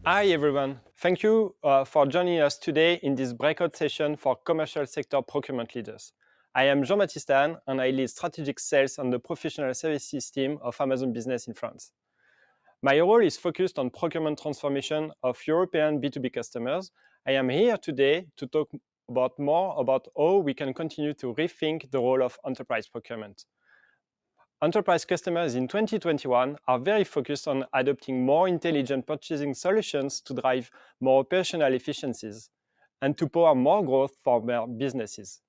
Hi everyone, thank you for joining us today in this breakout session for commercial sector procurement leaders. I am Jean-Baptiste Anne and I lead strategic sales on the professional services team of Amazon Business in France. My role is focused on procurement transformation of European B2B customers. I am here today to talk more about how we can continue to rethink the role of enterprise procurement. Enterprise customers in 2021 are very focused on adopting more intelligent purchasing solutions to drive more operational efficiencies and to power more growth for their businesses.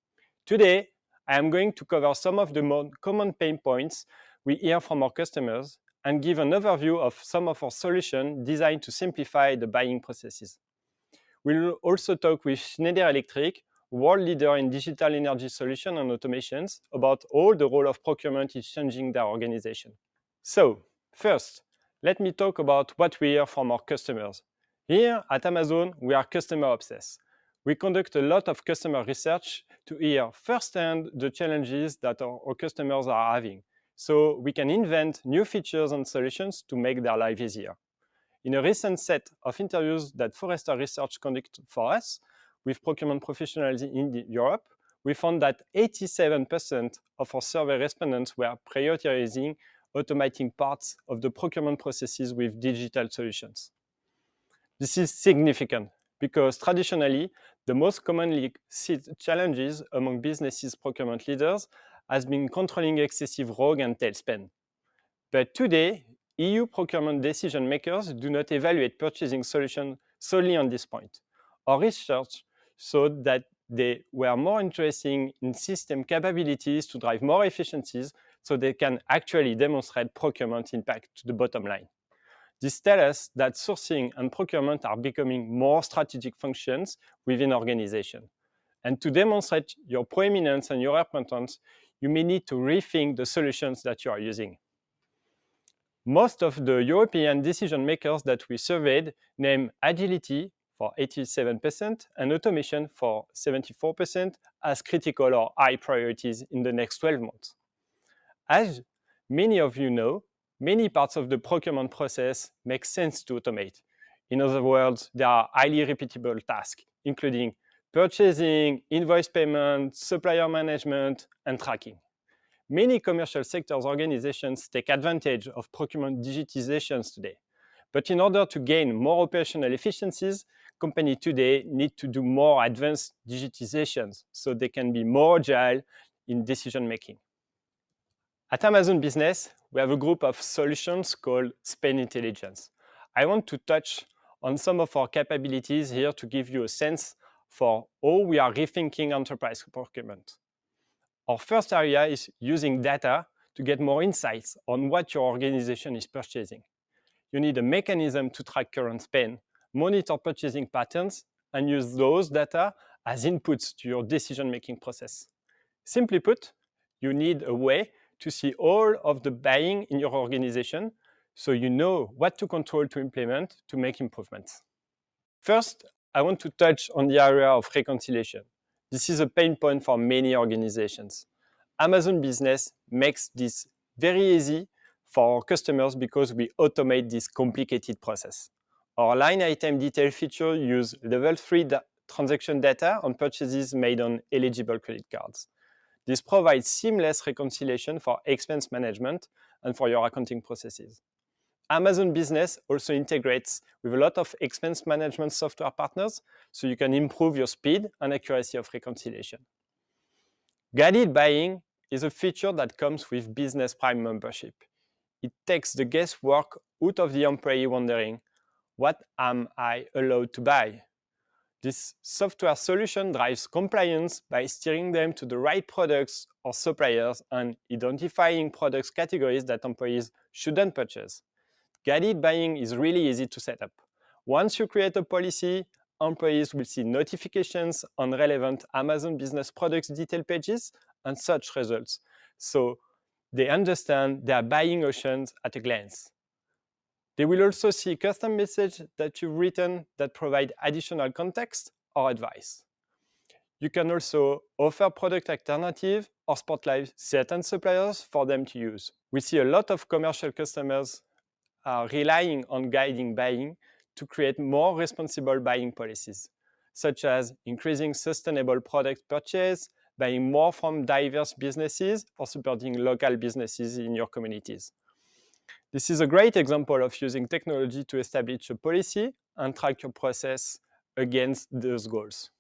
Today, I am going to cover some of the more common pain points we hear from our customers and give an overview of some of our solutions designed to simplify the buying processes. We'll also talk with Schneider Electric, world leader in digital energy solutions and automations, about how the role of procurement is changing their organization. So, first, let me talk about what we hear from our customers. Here at Amazon, we are customer obsessed. We conduct a lot of customer research to hear firsthand the challenges that our customers are having, so we can invent new features and solutions to make their life easier. In a recent set of interviews that Forrester Research conducted for us with procurement professionals in Europe, we found that 87% of our survey respondents were prioritizing automating parts of the procurement processes with digital solutions. This is significant because traditionally, the most commonly seen challenges among businesses' procurement leaders has been controlling excessive rogue and tail spend. But today, EU procurement decision makers do not evaluate purchasing solutions solely on this point. Our research showed that they were more interested in system capabilities to drive more efficiencies so they can actually demonstrate procurement impact to the bottom line. This tells us that sourcing and procurement are becoming more strategic functions within organizations. And to demonstrate your proeminence and your importance, you may need to rethink the solutions that you are using. Most of the European decision makers that we surveyed name agility for 87% and automation for 74% as critical or high priorities in the next 12 months. As many of you know, many parts of the procurement process make sense to automate. In other words, there are highly repeatable tasks, including purchasing, invoice payment, supplier management, and tracking. Many commercial sectors organizations take advantage of procurement digitizations today. But in order to gain more operational efficiencies, companies today need to do more advanced digitizations so they can be more agile in decision making. At Amazon Business, we have a group of solutions called Spend Intelligence. I want to touch on some of our capabilities here to give you a sense for how we are rethinking enterprise procurement. Our first area is using data to get more insights on what your organization is purchasing. You need a mechanism to track current spend, monitor purchasing patterns, and use those data as inputs to your decision-making process. Simply put, you need a way to see all of the buying in your organization so you know what to control to implement to make improvements. First, I want to touch on the area of reconciliation. This is a pain point for many organizations. Amazon Business makes this very easy for our customers because we automate this complicated process. Our line item detail feature uses level 3 transaction data on purchases made on eligible credit cards. This provides seamless reconciliation for expense management and for your accounting processes. Amazon Business also integrates with a lot of expense management software partners, so you can improve your speed and accuracy of reconciliation. Guided buying is a feature that comes with Business Prime membership. It takes the guesswork out of the employee wondering, what am I allowed to buy? This software solution drives compliance by steering them to the right products or suppliers and identifying products categories that employees shouldn't purchase. Guided buying is really easy to set up. Once you create a policy, employees will see notifications on relevant Amazon Business products detail pages and search results, so they understand their buying options at a glance. They will also see custom messages that you've written that provide additional context or advice. You can also offer product alternatives or spotlight certain suppliers for them to use. We see a lot of commercial customers are relying on guiding buying to create more responsible buying policies, such as increasing sustainable product purchase, buying more from diverse businesses, or supporting local businesses in your communities. This is a great example of using technology to establish a policy and track your process against those goals.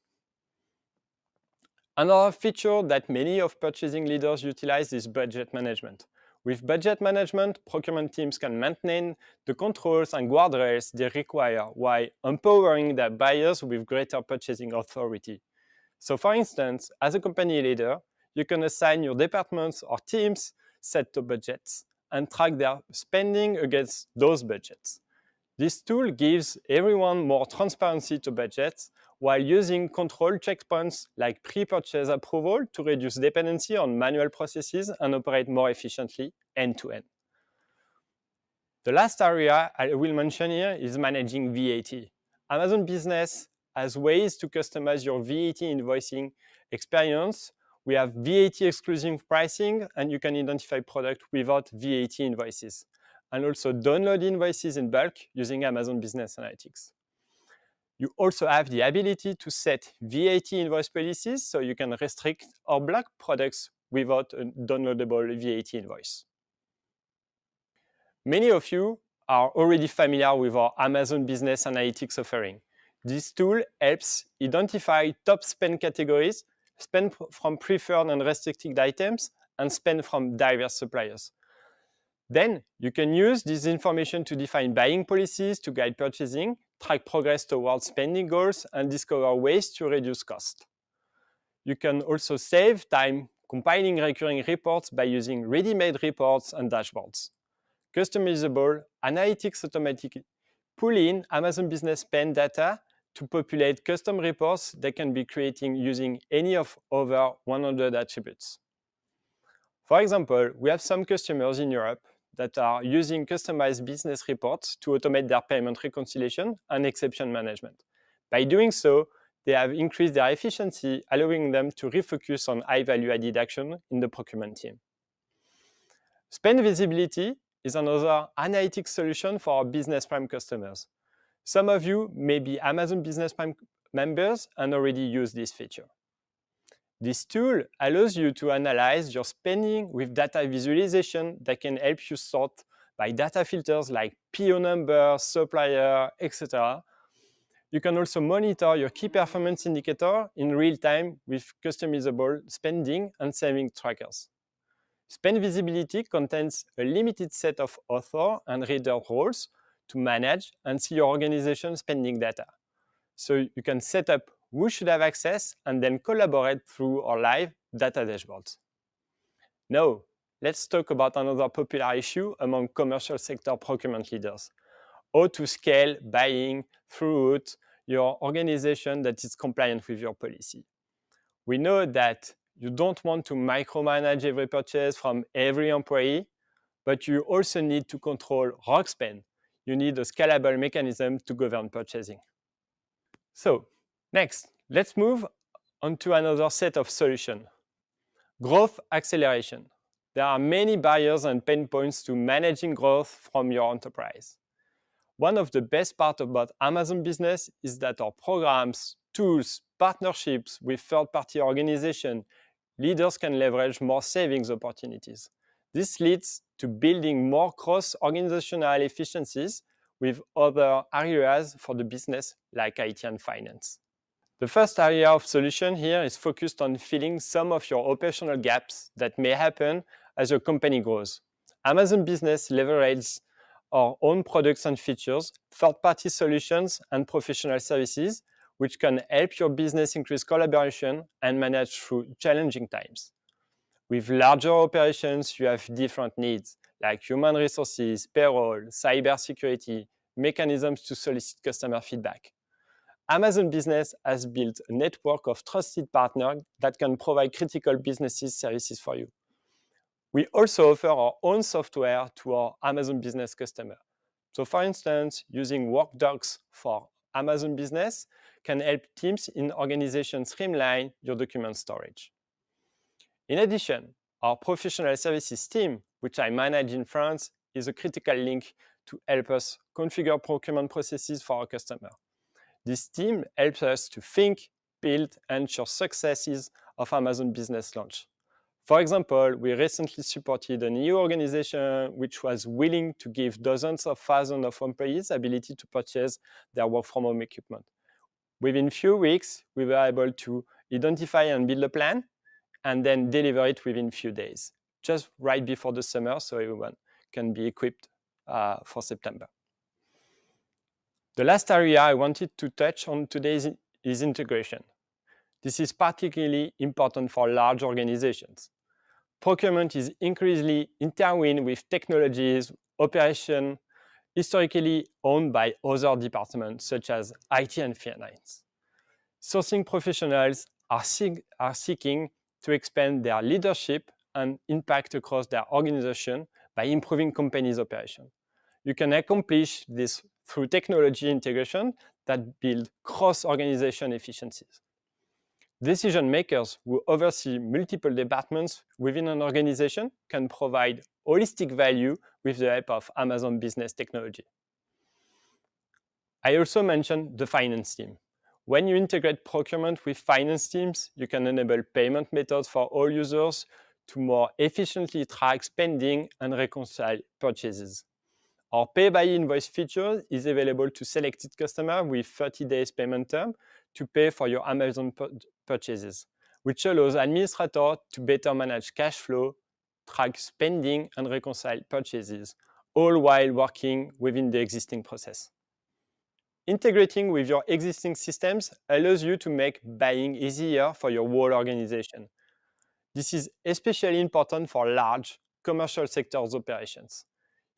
Another feature that many of purchasing leaders utilize is budget management. With budget management, procurement teams can maintain the controls and guardrails they require while empowering their buyers with greater purchasing authority. So for instance, as a company leader, you can assign your departments or teams set to budgets and track their spending against those budgets. This tool gives everyone more transparency to budgets while using control checkpoints like pre-purchase approval to reduce dependency on manual processes and operate more efficiently end-to-end. The last area I will mention here is managing VAT. Amazon Business has ways to customize your VAT invoicing experience. We have VAT exclusive pricing, and you can identify products without VAT invoices, and also download invoices in bulk using Amazon Business Analytics. You also have the ability to set VAT invoice policies, so you can restrict or block products without a downloadable VAT invoice. Many of you are already familiar with our Amazon Business Analytics offering. This tool helps identify top spend categories, spend from preferred and restricted items, and spend from diverse suppliers. Then you can use this information to define buying policies to guide purchasing, track progress towards spending goals, and discover ways to reduce cost. You can also save time compiling recurring reports by using ready-made reports and dashboards. Customizable analytics automatically pull in Amazon Business Spend data to populate custom reports that can be created using any of over 100 attributes. For example, we have some customers in Europe that are using customized business reports to automate their payment reconciliation and exception management. By doing so, they have increased their efficiency, allowing them to refocus on high-value added action in the procurement team. Spend visibility is another analytics solution for our Business Prime customers. Some of you may be Amazon Business Prime members and already use this feature. This tool allows you to analyze your spending with data visualization that can help you sort by data filters like PO number, supplier, etc. You can also monitor your key performance indicator in real time with customizable spending and saving trackers. Spend visibility contains a limited set of author and reader roles to manage and see your organization's spending data. So you can set up who should have access and then collaborate through our live data dashboards. Now, let's talk about another popular issue among commercial sector procurement leaders: how to scale buying throughout your organization that is compliant with your policy. We know that you don't want to micromanage every purchase from every employee, but you also need to control ROC spend. You need a scalable mechanism to govern purchasing. So, next, let's move on to another set of solutions. Growth acceleration. There are many barriers and pain points to managing growth from your enterprise. One of the best parts about Amazon Business is that our programs, tools, partnerships with third-party organizations, leaders can leverage more savings opportunities. This leads to building more cross-organizational efficiencies with other areas for the business like IT and finance. The first area of solution here is focused on filling some of your operational gaps that may happen as your company grows. Amazon Business leverages our own products and features, third-party solutions, and professional services, which can help your business increase collaboration and manage through challenging times. With larger operations, you have different needs, like human resources, payroll, cybersecurity, mechanisms to solicit customer feedback. Amazon Business has built a network of trusted partners that can provide critical business services for you. We also offer our own software to our Amazon Business customers. So for instance, using WorkDocs for Amazon Business can help teams in organizations streamline your document storage. In addition, our professional services team, which I manage in France, is a critical link to help us configure procurement processes for our customer. This team helps us to think, build, and ensure successes of Amazon Business launch. For example, we recently supported a new organization which was willing to give dozens of thousands of employees ability to purchase their work from home equipment. Within few weeks, we were able to identify and build a plan and then deliver it within few days, just right before the summer so everyone can be equipped for September. The last area I wanted to touch on today is integration. This is particularly important for large organizations. Procurement is increasingly intertwined with technologies, operation, historically owned by other departments such as IT and finance. Sourcing professionals are seeking to expand their leadership and impact across their organization by improving companies' operation. You can accomplish this through technology integration that build cross-organization efficiencies. Decision makers who oversee multiple departments within an organization can provide holistic value with the help of Amazon Business Technology. I also mentioned the finance team. When you integrate procurement with finance teams, you can enable payment methods for all users to more efficiently track spending and reconcile purchases. Our pay by invoice feature is available to selected customers with 30 days payment term to pay for your Amazon purchases, which allows administrators to better manage cash flow, track spending, and reconcile purchases, all while working within the existing process. Integrating with your existing systems allows you to make buying easier for your whole organization. This is especially important for large commercial sectors operations.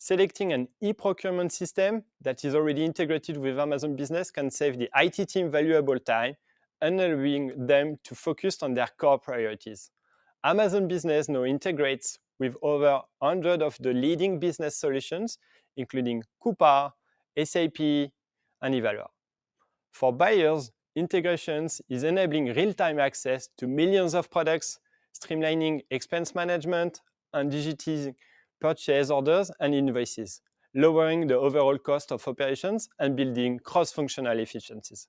Selecting an e-procurement system that is already integrated with Amazon Business can save the IT team valuable time, enabling them to focus on their core priorities. Amazon Business now integrates with over 100 of the leading business solutions, including Coupa, SAP, and Evalua. For buyers, integrations is enabling real-time access to millions of products, streamlining expense management, and digitizing purchase orders and invoices, lowering the overall cost of operations and building cross-functional efficiencies.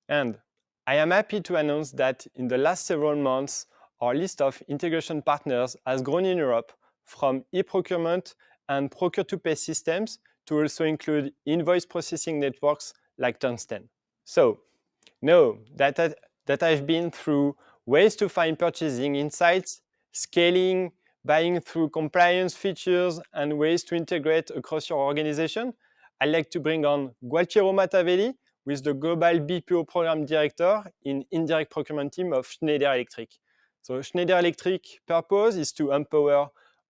And I am happy to announce that in the last several months, our list of integration partners has grown in Europe from e-procurement and procure-to-pay systems to also include invoice processing networks like Tungsten. So, know that I've been through ways to find purchasing insights, scaling, buying through compliance features, and ways to integrate across your organization. I'd like to bring on Gualtiero Matavelli, who is the Global BPO Program Director in Indirect Procurement Team of Schneider Electric. So Schneider Electric purpose is to empower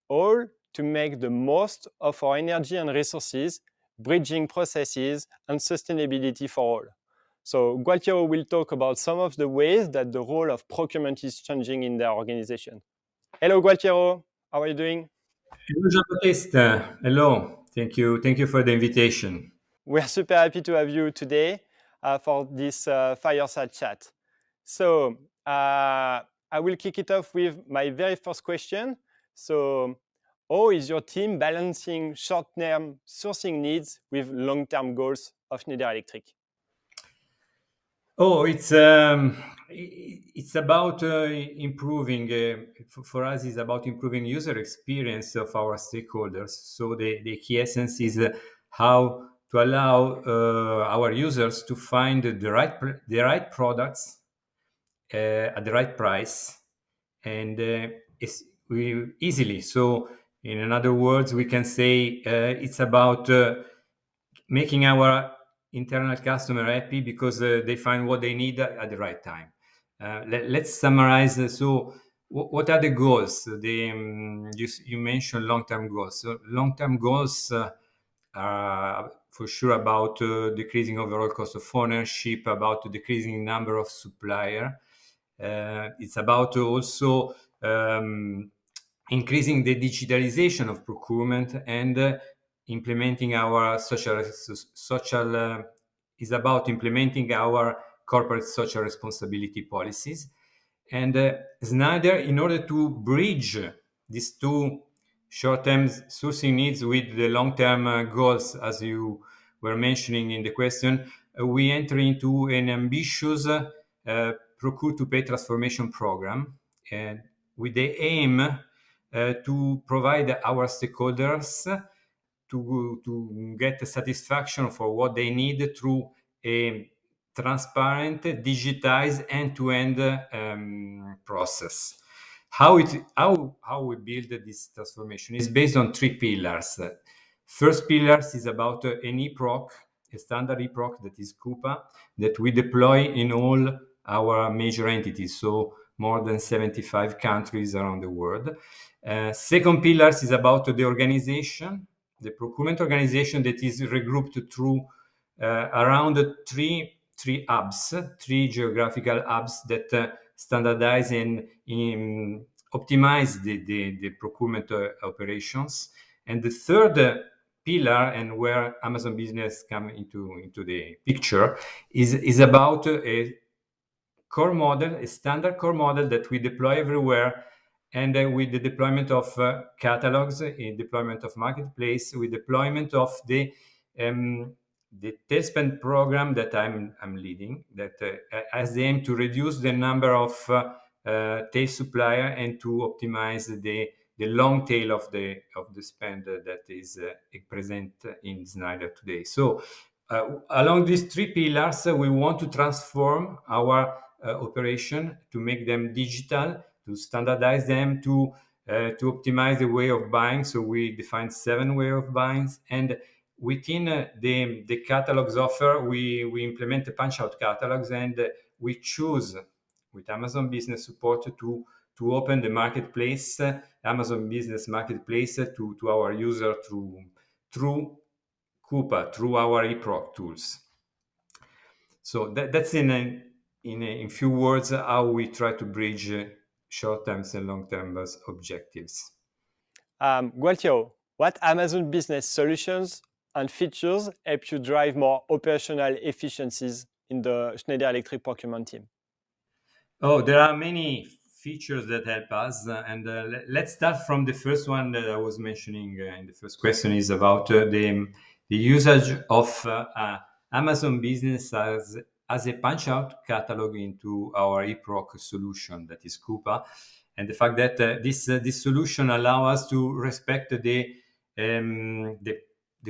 all to make the most of our energy and resources, bridging processes and sustainability for all. So Gualtiero will talk about some of the ways that the role of procurement is changing in their organization. Hello, Gualtiero. How are you doing? Hello, Jean-Baptiste. Hello. Thank you. Thank you for the invitation. We're super happy to have you today for this fireside chat. So I will kick it off with my very first question. So how is your team balancing short-term sourcing needs with long-term goals of Schneider Electric? Oh, it's about improving. For us, it's about improving user experience of our stakeholders. So the key essence is how to allow our users to find the right products at the right price and easily. So, in other words, we can say it's about making our internal customer happy because they find what they need at the right time. Let's summarize. So, what are the goals? You mentioned long-term goals. So, long-term goals are for sure about decreasing overall cost of ownership, about decreasing number of supplier. It's about also increasing the digitalization of procurement and implementing our social is about implementing our corporate social responsibility policies. And Schneider, in order to bridge these two short-term sourcing needs with the long-term goals, as you were mentioning in the question, we enter into an ambitious procure-to-pay transformation program, and with the aim to provide our stakeholders to get satisfaction for what they need through a transparent, digitized, end-to-end process. How we build this transformation is based on 3 pillars. First pillar is about an eProc, a standard eProc that is Coupa, that we deploy in all our major entities, so more than 75 countries around the world. Second pillar is about the organization, the procurement organization that is regrouped through around three hubs, 3 geographical hubs that standardize and optimize the procurement operations. And the third pillar, and where Amazon Business come into the picture, is about a core model, a standard core model that we deploy everywhere. And with the deployment of catalogs, in deployment of marketplace, with deployment of the tail spend program that I'm leading, that has the aim to reduce the number of tail supplier and to optimize the long tail of the spend that is present in Schneider today. So along these 3 pillars, we want to transform our operation, to make them digital, to standardize them, to optimize the way of buying. So we define 7 way of buying, and within the catalogs offer, we implement the punch-out catalogs, and we choose with Amazon Business Support to open the marketplace, Amazon Business Marketplace, to our user through Coupa, through our eProc tools. So that's in few words how we try to bridge short-term and long-term objectives. Gualtiero, what Amazon Business solutions and features help you drive more operational efficiencies in the Schneider Electric procurement team? Oh, there are many features that help us, and let's start from the first one that I was mentioning in the first question, is about the usage of Amazon Business as a punch-out catalog into our eProc solution, that is Coupa, and the fact that this solution allows us to respect the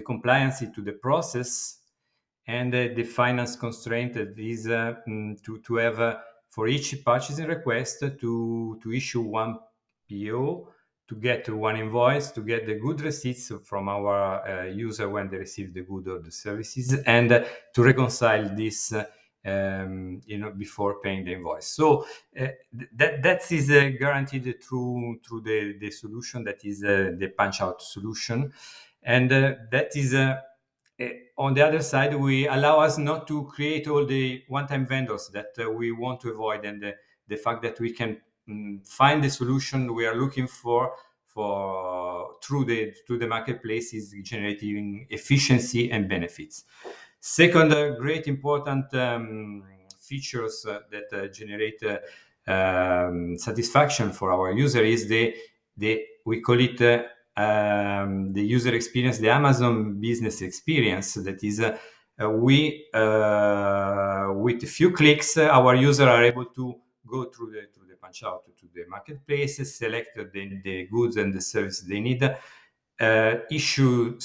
compliance to the process and the finance constraint that is to have for each purchasing request to issue 1 PO, to get 1 invoice, to get the good receipts from our user when they receive the good or the services, and to reconcile this before paying the invoice. So that is guaranteed through the solution that is the punch-out solution, and that is on the other side, we allow us not to create all the one-time vendors that we want to avoid, and the fact that we can find the solution we are looking for through the marketplace is generating efficiency and benefits. Second, great important features that generate satisfaction for our user is we call it the user experience, the Amazon Business experience. That is, with a few clicks, our user are able to go through the punch out to the marketplace, select the goods and the services they need, issue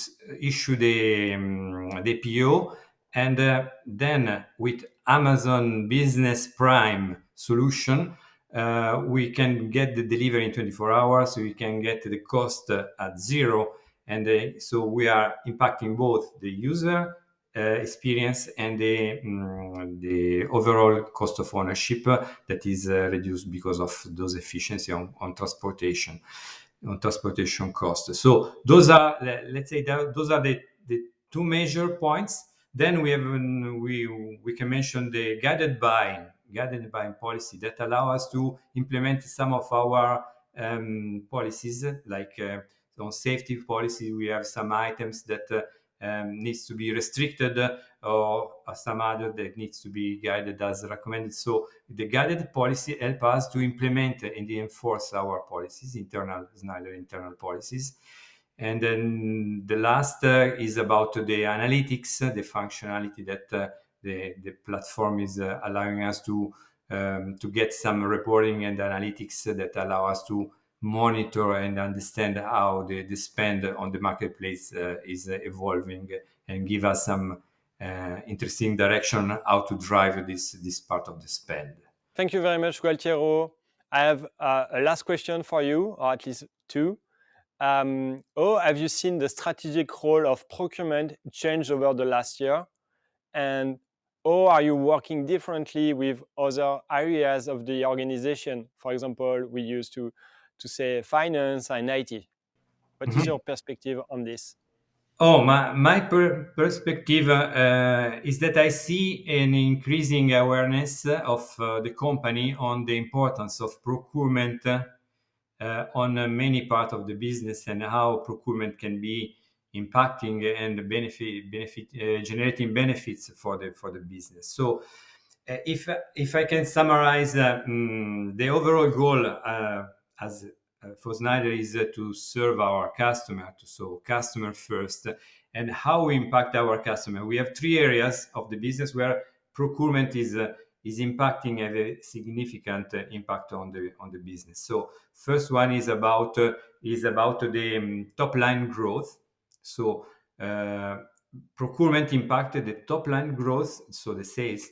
the PO, and then with Amazon Business Prime solution, we can get the delivery in 24 hours. We can get the cost at 0, and so we are impacting both the user experience and the overall cost of ownership that is reduced because of those efficiency on transportation costs. So those are, let's say, those are the 2 major points. Then we can mention the guided buying policy that allow us to implement some of our policies, like on safety policy. We have some items that needs to be restricted, or some other that needs to be guided as recommended. So the guided policy help us to implement and enforce our policies, Schneider internal policies. And then the last is about the analytics, the functionality that the platform is allowing us to get some reporting and analytics that allow us to monitor and understand how the spend on the marketplace is evolving, and give us some interesting direction how to drive this part of the spend. Thank you very much, Gualtiero. I have a last question for you, or at least two. How have you seen the strategic role of procurement change over the last year? And how are you working differently with other areas of the organization? For example, we used to say finance and IT. What is your perspective on this? Oh, my perspective is that I see an increasing awareness of the company on the importance of procurement on many parts of the business, and how procurement can be impacting and generating benefits for the business. So if I can summarize, the overall goal as for Schneider is to serve our customer, so customer first, and how we impact our customer. We have three areas of the business where procurement is impacting, a significant impact on the business. So first one is about the top line growth. So procurement impacted the top line growth, so the sales,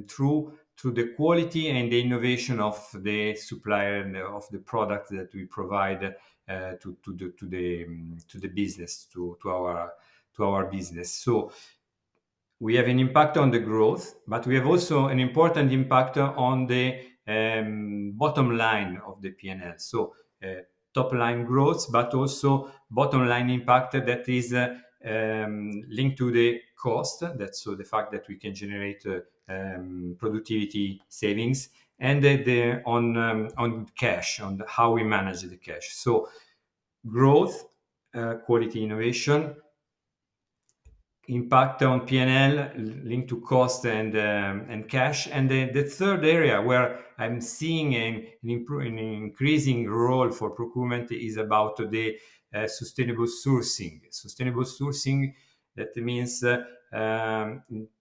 through the quality and the innovation of the supplier and of the product that we provide to the business, to our business. So we have an impact on the growth, but we have also an important impact on the bottom line of the P&L. So top line growth, but also bottom line impact that is linked to the cost. That's so the fact that we can generate productivity savings, and on cash, on how we manage the cash. So growth, quality, innovation, impact on P&L linked to cost and cash. And the third area where I'm seeing an increasing role for procurement is about the sustainable sourcing. Sustainable sourcing, that means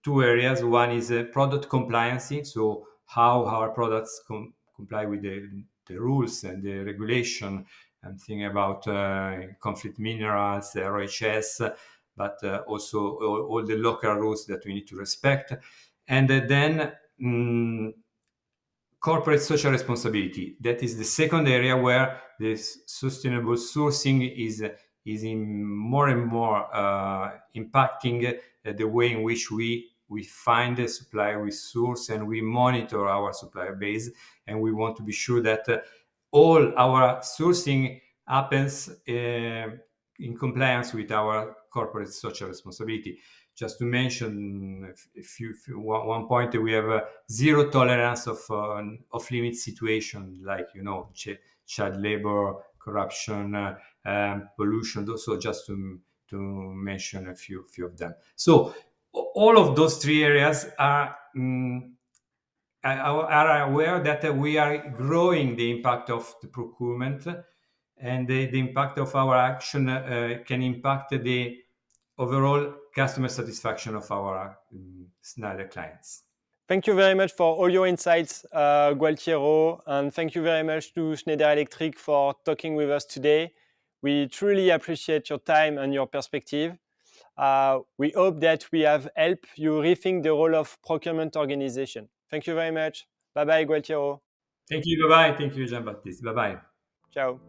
two areas. One is product compliance, so how our products comply with the rules and the regulation. I'm thinking about conflict minerals, ROHS, but also all the local rules that we need to respect. And then corporate social responsibility. That is the second area where this sustainable sourcing is more and more impacting the way in which we find a supplier, we source, and we monitor our supplier base. And we want to be sure that all our sourcing happens in compliance with our corporate social responsibility. Just to mention one point, we have a zero tolerance of limit situation, like child labor, corruption, pollution. So just to mention a few of them. So all of those three areas are aware that we are growing the impact of the procurement, and the impact of our action can impact the overall customer satisfaction of our Schneider clients. Thank you very much for all your insights, Gualtiero, and thank you very much to Schneider Electric for talking with us today. We truly appreciate your time and your perspective. We hope that we have helped you rethink the role of procurement organization. Thank you very much. Bye-bye, Gualtiero. Thank you. Bye-bye. Thank you, Jean-Baptiste. Bye-bye. Ciao.